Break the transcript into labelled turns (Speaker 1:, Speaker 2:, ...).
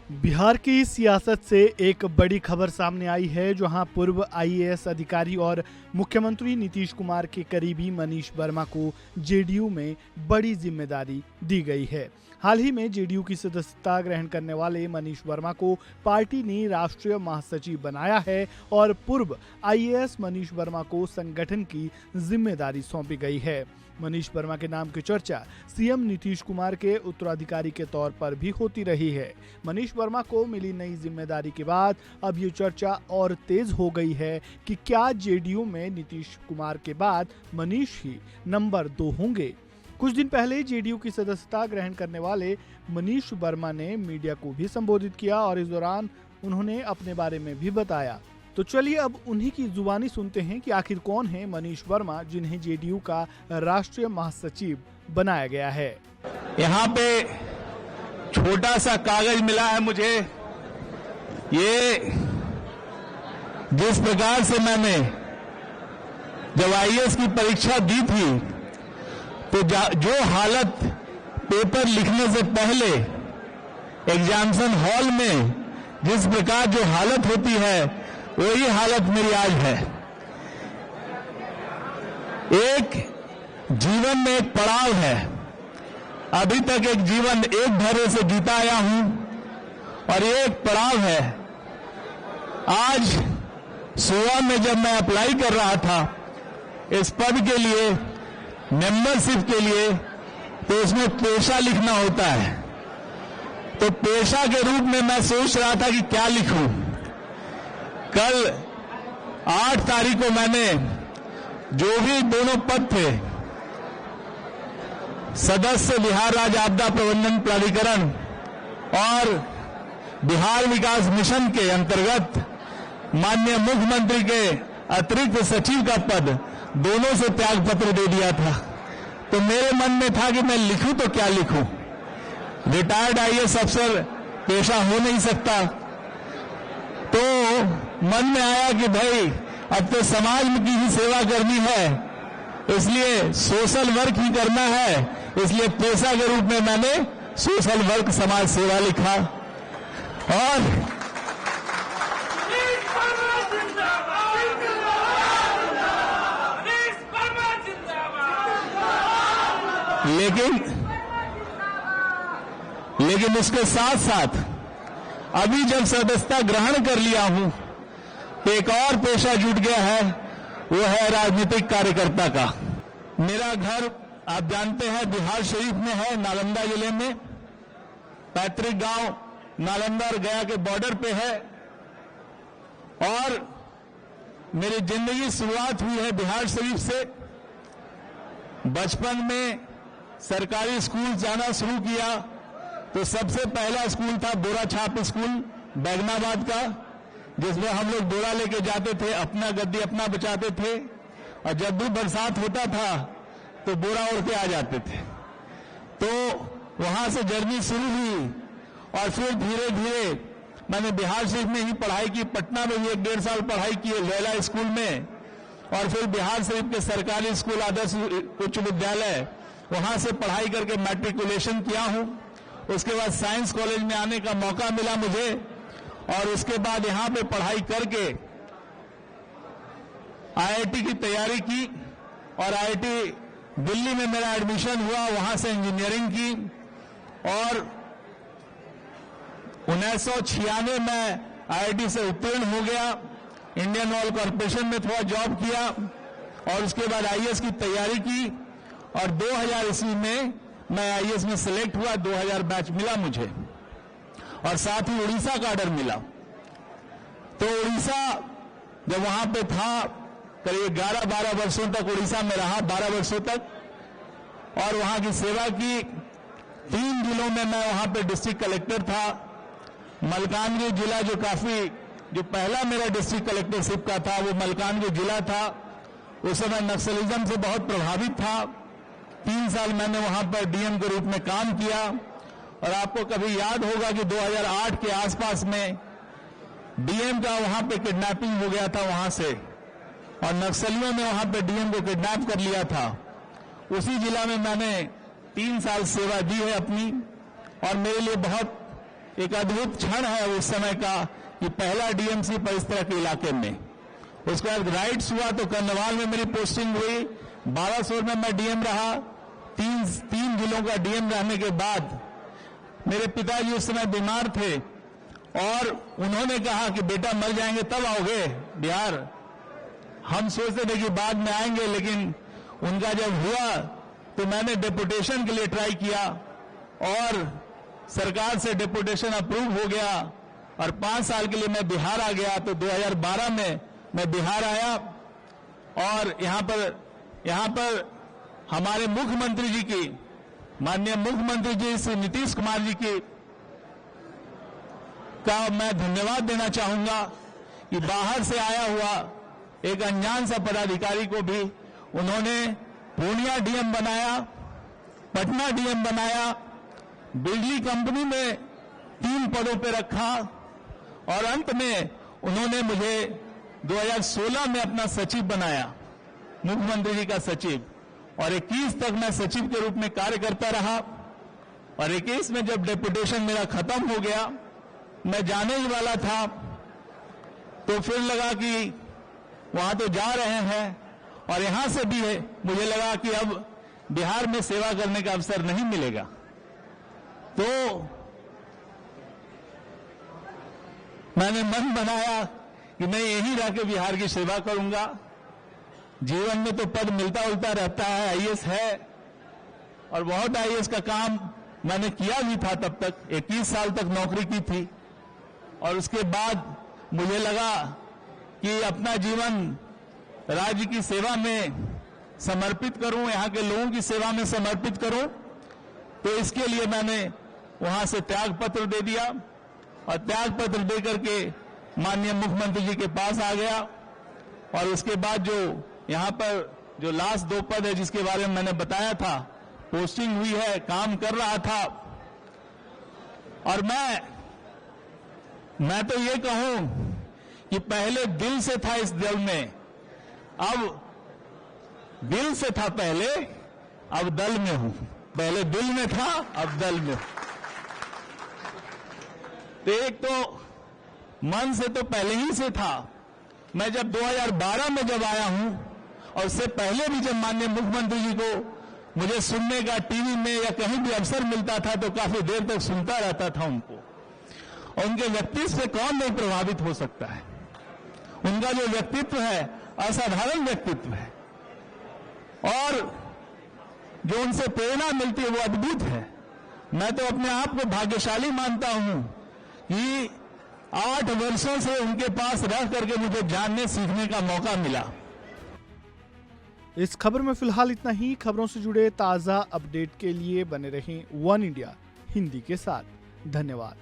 Speaker 1: बिहार की सियासत से एक बड़ी खबर सामने आई है, जहां पूर्व आईएएस अधिकारी और मुख्यमंत्री नीतीश कुमार के करीबी मनीष वर्मा को जेडीयू में बड़ी जिम्मेदारी दी गई है। हाल ही में जेडीयू की सदस्यता ग्रहण करने वाले मनीष वर्मा को पार्टी ने राष्ट्रीय महासचिव बनाया है और पूर्व आईएएस मनीष वर्मा को संगठन की जिम्मेदारी सौंपी गई है। मनीष वर्मा के नाम की चर्चा सीएम नीतीश कुमार के उत्तराधिकारी के तौर पर भी होती रही है। मनीष वर्मा को मिली नई जिम्मेदारी के बाद अब ये चर्चा और तेज हो गई है कि क्या जेडीयू में नीतीश कुमार के बाद मनीष ही नंबर 2 होंगे। कुछ दिन पहले जेडीयू की सदस्यता ग्रहण करने वाले मनीष वर्मा ने मीडिया को भी संबोधित किया और इस दौरान उन्होंने अपने बारे में भी बताया। तो चलिए अब उन्हीं की जुबानी सुनते हैं कि आखिर कौन है मनीष वर्मा, जिन्हें जेडीयू का राष्ट्रीय महासचिव बनाया गया है।
Speaker 2: यहाँ पे छोटा सा कागज मिला है मुझे। ये जिस प्रकार से मैंने जब आईएएस की परीक्षा दी थी, तो जो हालत पेपर लिखने से पहले एग्जामिनेशन हॉल में जिस प्रकार जो हालत होती है, वही हालत मेरी आज है। एक जीवन में एक पड़ाव है। अभी तक एक जीवन एक धैर्य से जीता आया हूं और ये एक पड़ाव है। आज सुबह में जब मैं अप्लाई कर रहा था इस पद के लिए, मेंबरशिप के लिए, तो उसमें पेशा लिखना होता है। तो पेशा के रूप में मैं सोच रहा था कि क्या लिखूं। कल 8 तारीख को मैंने जो भी दोनों पद थे, सदस्य बिहार राज्य आपदा प्रबंधन प्राधिकरण और बिहार विकास मिशन के अंतर्गत माननीय मुख्यमंत्री के अतिरिक्त सचिव का पद, दोनों से त्याग पत्र दे दिया था। तो मेरे मन में था कि मैं लिखूं तो क्या लिखूं। रिटायर्ड आईएएस अफसर पेशा हो नहीं सकता। तो मन में आया कि भाई अब तो समाज की ही सेवा करनी है, इसलिए सोशल वर्क ही करना है। इसलिए पेशा के रूप में मैंने सोशल वर्क समाज सेवा लिखा। और लेकिन उसके साथ साथ अभी जब सदस्यता ग्रहण कर लिया हूं, तो एक और पेशा जुट गया है, वो है राजनीतिक कार्यकर्ता का। मेरा घर आप जानते हैं बिहार शरीफ में है, नालंदा जिले में। पैतृक गांव नालंदा और गया के बॉर्डर पे है और मेरी जिंदगी शुरुआत हुई है बिहार शरीफ से। बचपन में सरकारी स्कूल जाना शुरू किया तो सबसे पहला स्कूल था बोरा छाप स्कूल बैगनाबाद का, जिसमें हम लोग बोरा लेके जाते थे, अपना गद्दी अपना बचाते थे और जब भी बरसात होता था तो बोरा ओढ़ के आ जाते थे। तो वहां से जर्नी शुरू हुई और फिर धीरे धीरे मैंने बिहार शरीफ में ही पढ़ाई की। पटना में भी 1-1.5 साल पढ़ाई की लैला स्कूल में, और फिर बिहार शरीफ के सरकारी स्कूल आदर्श उच्च विद्यालय, वहां से पढ़ाई करके मैट्रिकुलेशन किया हूं। उसके बाद साइंस कॉलेज में आने का मौका मिला मुझे और उसके बाद यहां पे पढ़ाई करके आईआईटी की तैयारी की और आईआईटी दिल्ली में मेरा एडमिशन हुआ, वहां से इंजीनियरिंग की और 1996 में आईआईटी से उत्तीर्ण हो गया। इंडियन ऑयल कॉर्पोरेशन में थोड़ा जॉब किया और उसके बाद आईएएस की तैयारी की और 2000 ईस्वी में मैं आईएएस में सिलेक्ट हुआ। 2000 बैच मिला मुझे और साथ ही उड़ीसा का ऑर्डर मिला। तो उड़ीसा जब वहां पे था, करीब 11-12 वर्षों तक उड़ीसा में रहा, 12 वर्षों तक, और वहां की सेवा की। 3 जिलों में मैं वहां पे डिस्ट्रिक्ट कलेक्टर था। मलकानगिरी जिला जो पहला मेरा डिस्ट्रिक्ट कलेक्टरशिप का था, वो मलकानगिरी जिला था। उस समय नक्सलिज्म से बहुत प्रभावित था। 3 साल मैंने वहां पर डीएम के रूप में काम किया और आपको कभी याद होगा कि 2008 के आसपास में डीएम का वहां पे किडनैपिंग हो गया था वहां से, और नक्सलियों ने वहां पे डीएम को किडनैप कर लिया था। उसी जिला में मैंने 3 साल सेवा दी है अपनी, और मेरे लिए बहुत एक अद्भुत क्षण है उस समय का कि पहला डीएमसी पर इस तरह के इलाके में। उसके बाद राइट्स हुआ तो कर्नवाल में मेरी पोस्टिंग हुई, बालासोर में मैं डीएम रहा। तीन जिलों का डीएम रहने के बाद मेरे पिताजी उस समय बीमार थे और उन्होंने कहा कि बेटा मर जाएंगे तब आओगे बिहार। हम सोचते थे कि बाद में आएंगे, लेकिन उनका जब हुआ तो मैंने डेपुटेशन के लिए ट्राई किया और सरकार से डेपुटेशन अप्रूव हो गया और 5 साल के लिए मैं बिहार आ गया। तो 2012 में मैं बिहार आया और यहाँ पर हमारे मुख्यमंत्री जी की, माननीय मुख्यमंत्री जी श्री नीतीश कुमार जी की का मैं धन्यवाद देना चाहूंगा कि बाहर से आया हुआ एक अनजान सा पदाधिकारी को भी उन्होंने पूर्णिया डीएम बनाया, पटना डीएम बनाया, बिजली कंपनी में 3 पदों पर रखा और अंत में उन्होंने मुझे 2016 में अपना सचिव बनाया, मुख्यमंत्री जी का सचिव, और 21 तक मैं सचिव के रूप में कार्य करता रहा। और 21 में जब डेपुटेशन मेरा खत्म हो गया, मैं जाने ही वाला था, तो फिर लगा कि वहां तो जा रहे हैं और यहां से भी है, मुझे लगा कि अब बिहार में सेवा करने का अवसर नहीं मिलेगा। तो मैंने मन बनाया कि मैं यहीं रह के बिहार की सेवा करूंगा। जीवन में तो पद मिलता उलता रहता है, आईएएस है और बहुत आईएएस का काम मैंने किया भी था। तब तक 21 साल तक नौकरी की थी और उसके बाद मुझे लगा कि अपना जीवन राज्य की सेवा में समर्पित करूं, यहाँ के लोगों की सेवा में समर्पित करूं। तो इसके लिए मैंने वहां से त्याग पत्र दे दिया और त्याग पत्र दे करके माननीय मुख्यमंत्री जी के पास आ गया। और उसके बाद जो यहाँ पर जो लास्ट 2 पद है जिसके बारे में मैंने बताया था, पोस्टिंग हुई है, काम कर रहा था। और मैं तो ये कहूं कि पहले दिल से था इस दल में, अब दिल से था पहले, अब दल में हूं। पहले दिल में था, अब दल में हूं। तो एक तो मन से तो पहले ही से था। मैं जब 2012 में जब आया हूं और उससे पहले भी जब माननीय मुख्यमंत्री जी को मुझे सुनने का टीवी में या कहीं भी अवसर मिलता था तो काफी देर तक सुनता रहता था उनको। और उनके व्यक्तित्व से कौन नहीं प्रभावित हो सकता है। उनका जो व्यक्तित्व है असाधारण व्यक्तित्व है और जो उनसे प्रेरणा मिलती है वो अद्भुत है। मैं तो अपने आप को भाग्यशाली मानता हूं कि 8 वर्षों से उनके पास रह करके मुझे जानने सीखने का मौका मिला।
Speaker 1: इस खबर में फिलहाल इतना ही। खबरों से जुड़े ताज़ा अपडेट के लिए बने रहें वन इंडिया हिंदी के साथ। धन्यवाद।